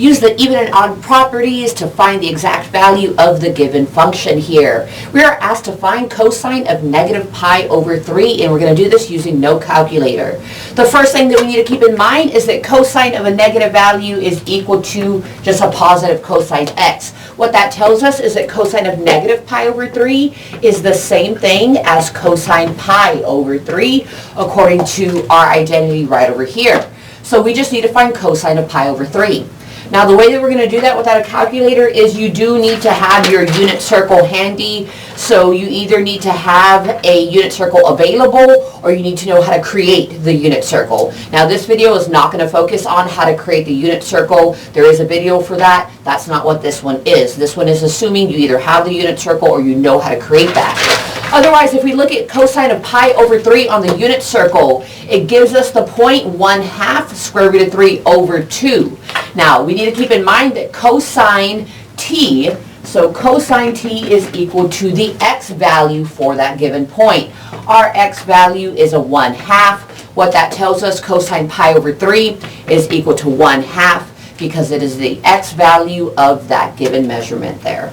use the even and odd properties to find the exact value of the given function here. We are asked to find cosine of negative pi over 3, and we're going to do this using no calculator. The first thing that we need to keep in mind is that cosine of a negative value is equal to just a positive cosine x. What that tells us is that cosine of negative pi over 3 is the same thing as cosine pi over 3, according to our identity right over here. So we just need to find cosine of pi over 3. Now the way that we're going to do that without a calculator is you do need to have your unit circle handy. So you either need to have a unit circle available or you need to know how to create the unit circle. Now this video is not going to focus on how to create the unit circle. There is a video for that. That's not what this one is. This one is assuming you either have the unit circle or you know how to create that. Otherwise, if we look at cosine of pi over 3 on the unit circle, it gives us the point 1/2 square root of 3 over 2. Now, we need to keep in mind that cosine t, so cosine t is equal to the x value for that given point. Our x value is a 1/2. What that tells us, cosine pi over 3 is equal to 1/2 because it is the x value of that given measurement there.